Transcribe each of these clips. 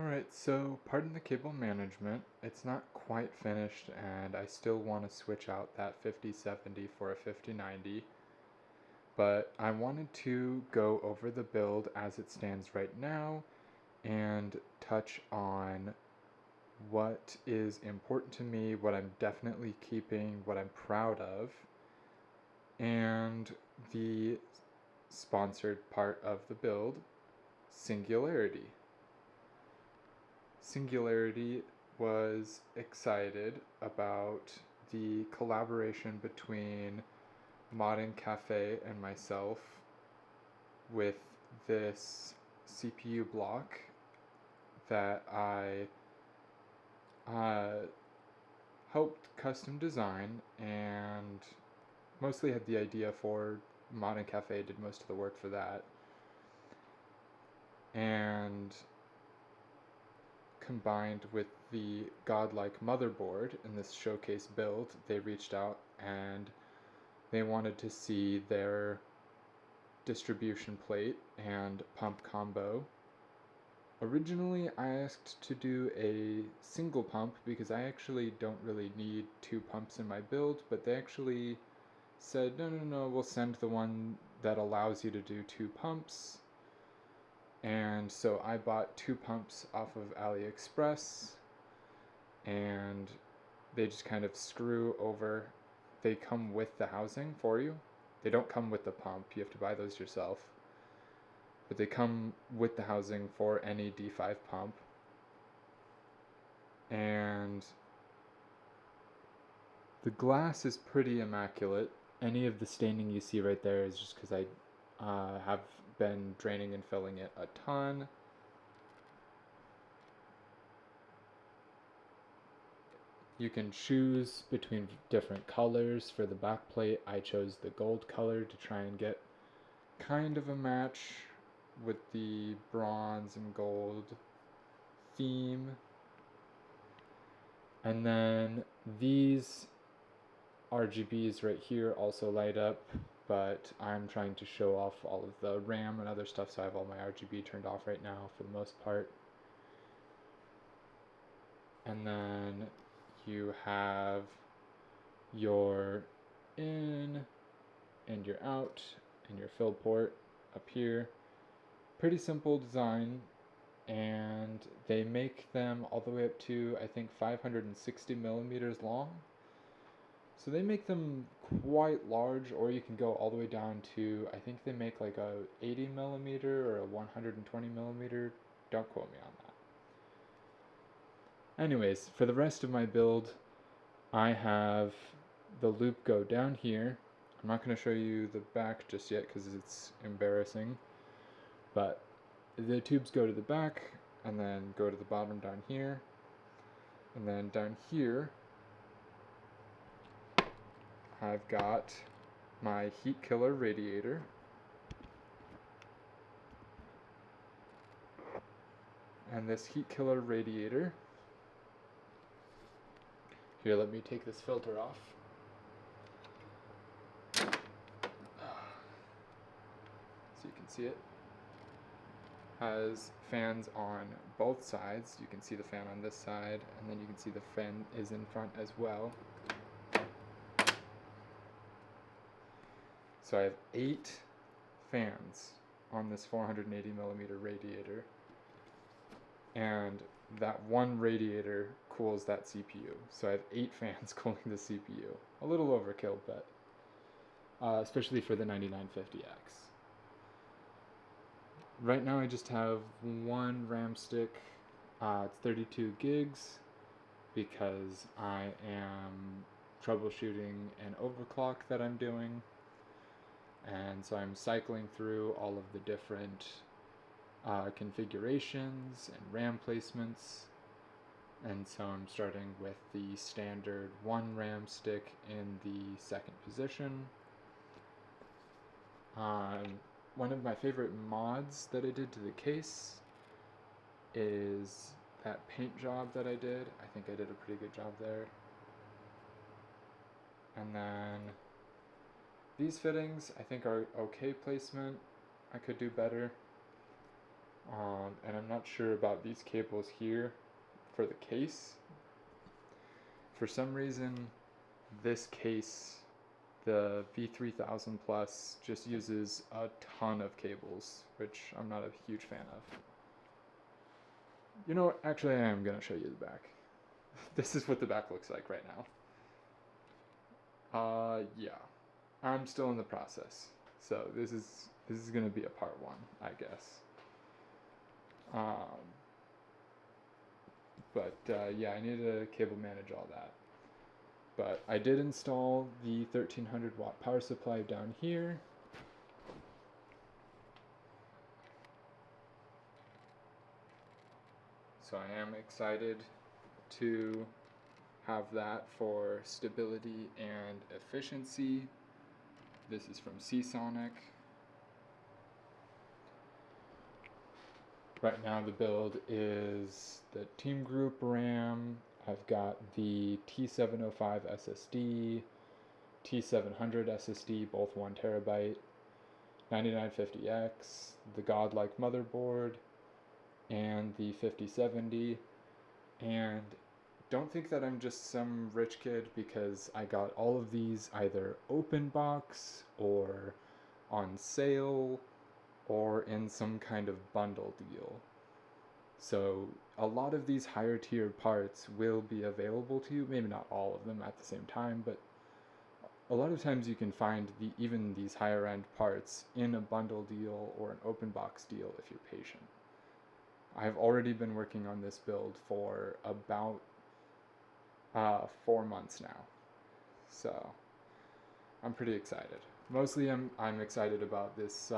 Alright, so pardon the cable management. It's not quite finished and I still want to switch out that 5070 for a 5090. But I wanted to go over the build as it stands right now and touch on what is important to me, what I'm definitely keeping, what I'm proud of, and the sponsored part of the build, Singularity. Singularity was excited about the collaboration between Modding Cafe and myself with this CPU block that I helped custom design and mostly had the idea for. Modding Cafe did most of the work for that. And combined with the godlike motherboard in this showcase build, they reached out and they wanted to see their distribution plate and pump combo. Originally, I asked to do a single pump because I actually don't really need two pumps in my build, but they actually said, no, we'll send the one that allows you to do two pumps. And so I bought two pumps off of AliExpress, and they just kind of screw over. They come with the housing for you. They don't come with the pump, you have to buy those yourself. But they come with the housing for any D5 pump. And the glass is pretty immaculate. Any of the staining you see right there is just because I have been draining and filling it a ton. You can choose between different colors for the backplate. I chose the gold color to try and get kind of a match with the bronze and gold theme. And then these RGBs right here also light up, but I'm trying to show off all of the RAM and other stuff, so I have all my RGB turned off right now for the most part. And then you have your in and your out and your fill port up here. Pretty simple design, and they make them all the way up to, I think, 560 millimeters long. So they make them quite large, or you can go all the way down to, I think they make like a 80 millimeter or a 120 millimeter. Don't quote me on that. Anyways, for the rest of my build, I have the loop go down here. I'm not going to show you the back just yet because it's embarrassing, but the tubes go to the back and then go to the bottom down here, and then down here I've got my heat killer radiator. And this heat killer radiator, here, let me take this filter off. So you can see it. Has fans on both sides. You can see the fan on this side, and then you can see the fan is in front as well. So I have 8 fans on this 480 millimeter radiator, and that one radiator cools that CPU. So I have 8 fans cooling the CPU. A little overkill, but especially for the 9950X. Right now I just have one RAM stick. It's 32 gigs because I am troubleshooting an overclock that I'm doing. And so I'm cycling through all of the different configurations and RAM placements. And so I'm starting with the standard 1 RAM stick in the second position. One of my favorite mods that I did to the case is that paint job that I did. I think I did a pretty good job there. And then these fittings I think are okay placement. I could do better. And I'm not sure about these cables here for the case. For some reason, this case, the V3000 Plus, just uses a ton of cables, which I'm not a huge fan of. You know what? Actually, I am going to show you the back. This is what the back looks like right now. Yeah. I'm still in the process. So this is going to be a part one, I guess. Yeah, I need to cable manage all that. But I did install the 1300 watt power supply down here. So I am excited to have that for stability and efficiency. This is from Seasonic. Right now the build is the Team Group RAM. I've got the T705 SSD, T700 SSD, both 1 terabyte, 9950X, the Godlike motherboard, and the 5070. And don't think that I'm just some rich kid, because I got all of these either open box or on sale or in some kind of bundle deal. So a lot of these higher tiered parts will be available to you, maybe not all of them at the same time, but a lot of times you can find even these higher end parts in a bundle deal or an open box deal if you're patient. I've already been working on this build for about 4 months now, so I'm pretty excited. Mostly I'm excited about this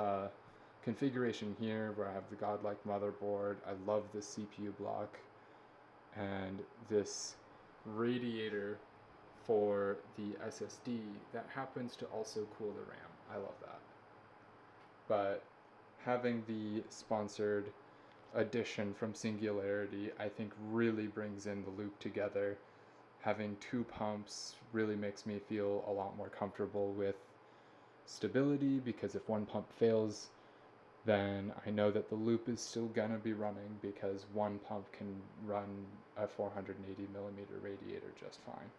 configuration here where I have the Godlike motherboard. I love this CPU block and this radiator for the SSD that happens to also cool the RAM. I love that. But having the sponsored edition from Singularity, I think, really brings in the loop together. Having 2 pumps really makes me feel a lot more comfortable with stability, because if one pump fails, then I know that the loop is still gonna be running, because one pump can run a 480 millimeter radiator just fine.